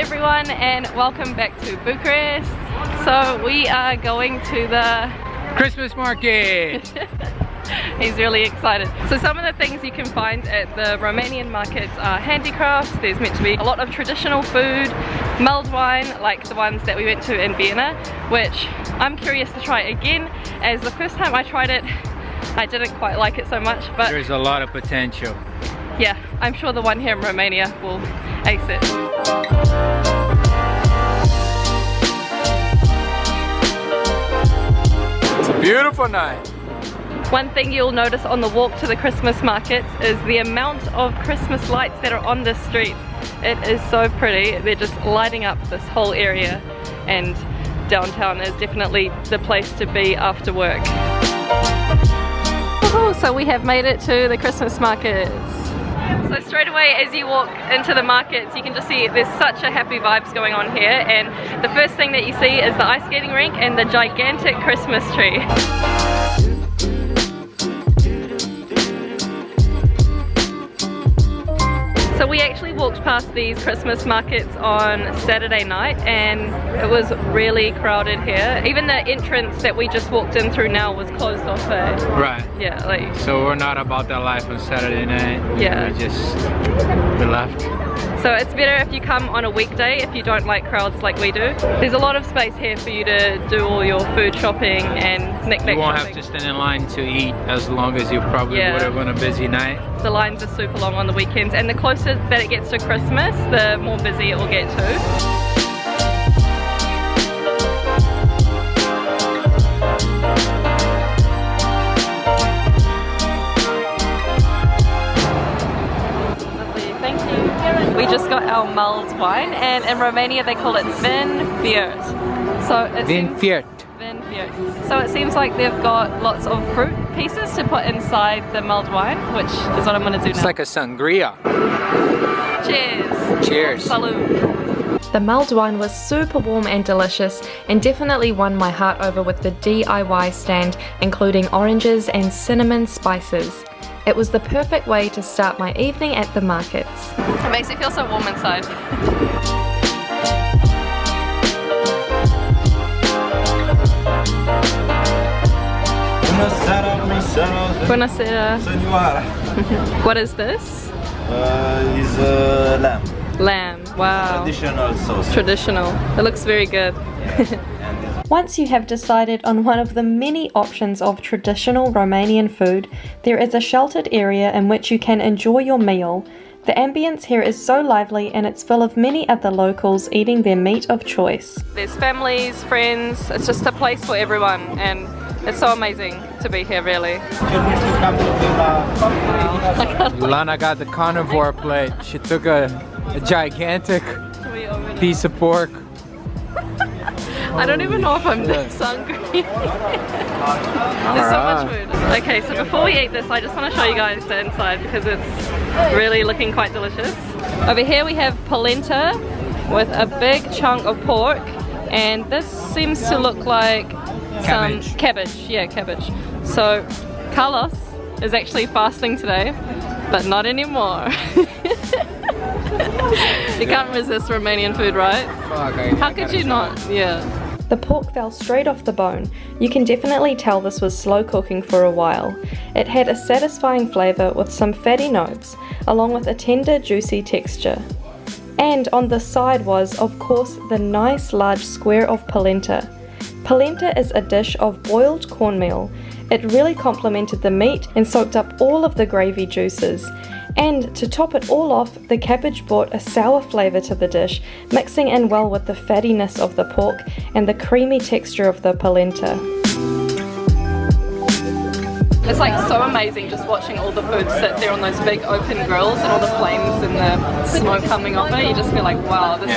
everyone and welcome back to Bucharest. So we are going to the Christmas market! He's really excited. So some of the things you can find at the Romanian markets are handicrafts. There's meant to be a lot of traditional food, mulled wine like the ones that we went to in Vienna, which I'm curious to try again, as the first time I tried it I didn't quite like it so much, but there's a lot of potential. Yeah, I'm sure the one here in Romania will ace it. It's a beautiful night. One thing you'll notice on the walk to the Christmas markets is the amount of Christmas lights that are on this street. It is so pretty. They're just lighting up this whole area, and downtown is definitely the place to be after work. So we have made it to the Christmas markets. So straight away as you walk into the markets you can just see there's such a happy vibes going on here, and the first thing that you see is the ice skating rink and the gigantic Christmas tree. So we actually walked past these Christmas markets on Saturday night and it was really crowded here. Even the entrance that we just walked in through now was closed off. Right. Yeah, like. So we're not about that life on Saturday night. Yeah. We left. So it's better if you come on a weekday if you don't like crowds like we do. There's a lot of space here for you to do all your food shopping and knick-knack You won't shopping. have to stand in line to eat as long as you probably would have on a busy night. The lines are super long on the weekends, and the closer that it gets to Christmas, the more busy it will get too. We just got our mulled wine, and in Romania they call it fiert. So it's Fiert. Fiert. So it seems like they've got lots of fruit pieces to put inside the mulled wine, which is what I'm going to do now. It's like a sangria. Cheers. Cheers. Salud. The mulled wine was super warm and delicious, and definitely won my heart over with the DIY stand, including oranges and cinnamon spices. It was the perfect way to start my evening at the markets. It makes me feel so warm inside. Buonasera. What is this? Is lamb. Lamb. Wow. Traditional sauce. Traditional. It looks very good. Once you have decided on one of the many options of traditional Romanian food, there is a sheltered area in which you can enjoy your meal. The ambience here is so lively and it's full of many other locals eating their meat of choice. There's families, friends, it's just a place for everyone, and it's so amazing to be here, really. Lana got the carnivore plate. She took a gigantic piece of pork. I don't even know if I'm this hungry. There's so much food. Okay, so before we eat this, I just want to show you guys the inside because it's really looking quite delicious. Over here we have polenta with a big chunk of pork, and this seems to look like some cabbage. Yeah, cabbage. So Carlos is actually fasting today, but not anymore. You can't resist Romanian food, right? How could you not? Yeah. The pork fell straight off the bone. You can definitely tell this was slow cooking for a while. It had a satisfying flavour with some fatty notes, along with a tender, juicy texture. And on the side was, of course, the nice large square of polenta. Polenta is a dish of boiled cornmeal. It really complemented the meat and soaked up all of the gravy juices. And to top it all off, the cabbage brought a sour flavour to the dish, mixing in well with the fattiness of the pork and the creamy texture of the polenta. It's like so amazing just watching all the food sit there on those big open grills and all the flames and the smoke coming off it. You just feel like, wow, this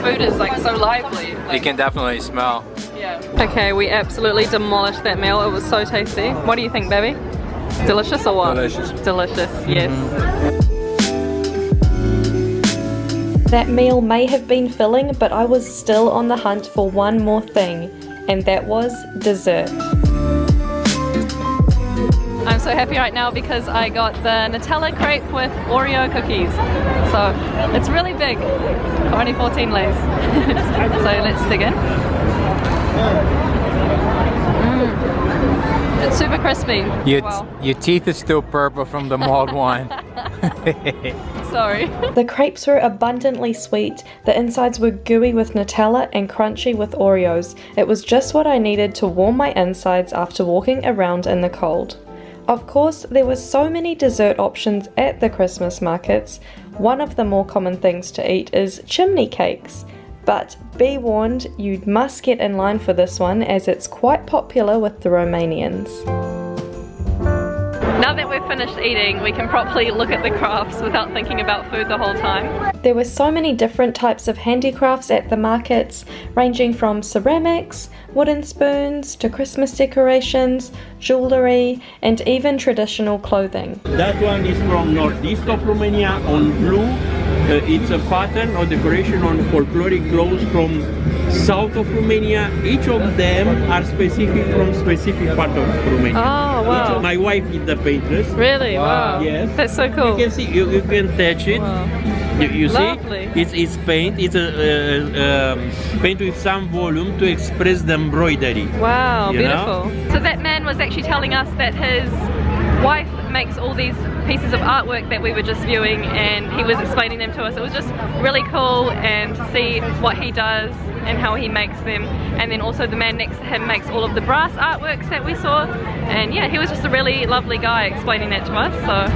food is like so lively. Like, you can definitely smell. Yeah. Okay, we absolutely demolished that meal. It was so tasty. What do you think, baby? Delicious or what? Delicious. Delicious, yes. That meal may have been filling, but I was still on the hunt for one more thing, and that was dessert. I'm so happy right now because I got the Nutella crepe with Oreo cookies. So it's really big, only 14 lays. So let's dig in. It's super crispy. Your teeth are still purple from the mulled wine. Sorry. The crepes were abundantly sweet. The insides were gooey with Nutella and crunchy with Oreos. It was just what I needed to warm my insides after walking around in the cold. Of course, there were so many dessert options at the Christmas markets. One of the more common things to eat is chimney cakes. But be warned, you must get in line for this one as it's quite popular with the Romanians. Now that we've finished eating, we can properly look at the crafts without thinking about food the whole time. There were so many different types of handicrafts at the markets, ranging from ceramics, wooden spoons, to Christmas decorations, jewellery, and even traditional clothing. That one is from northeast of Romania on blue. It's a pattern or decoration on folkloric clothes from south of Romania. Each of them are specific from specific part of Romania. Oh, wow. My wife is the paintress. Really? Wow. Yes. That's so cool. You can see, you can touch it. Wow. You see? Lovely. It's paint. It's a paint with some volume to express the embroidery. Wow, You beautiful. So that man was actually telling us that his wife makes all these pieces of artwork that we were just viewing, and he was explaining them to us. It was just really cool and to see what he does and how he makes them, and then also the man next to him makes all of the brass artworks that we saw, and yeah, he was just a really lovely guy explaining that to us. So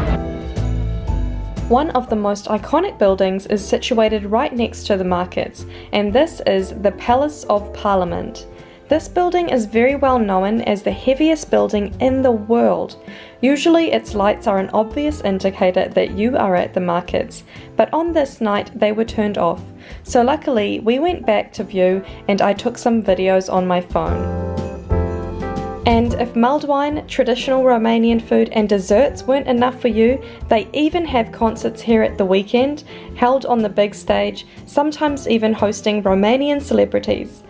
one of the most iconic buildings is situated right next to the markets, and this is the Palace of Parliment. This building is very well known as the heaviest building in the world. Usually its lights are an obvious indicator that you are at the markets, but on this night they were turned off. So luckily we went back to view and I took some videos on my phone. And if mulled wine, traditional Romanian food and desserts weren't enough for you, they even have concerts here at the weekend, held on the big stage, sometimes even hosting Romanian celebrities.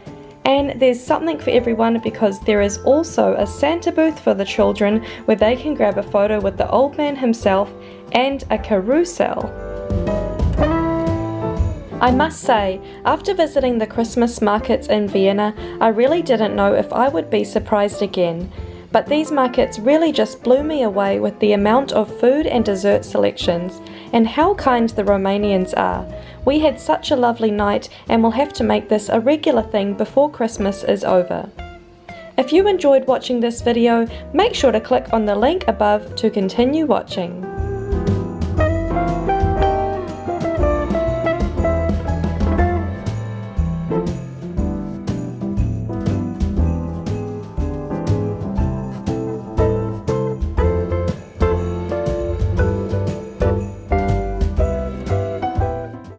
And there's something for everyone because there is also a Santa booth for the children where they can grab a photo with the old man himself and a carousel. I must say, after visiting the Christmas markets in Vienna, I really didn't know if I would be surprised again. But these markets really just blew me away with the amount of food and dessert selections, and how kind the Romanians are. We had such a lovely night and we'll have to make this a regular thing before Christmas is over. If you enjoyed watching this video, make sure to click on the link above to continue watching.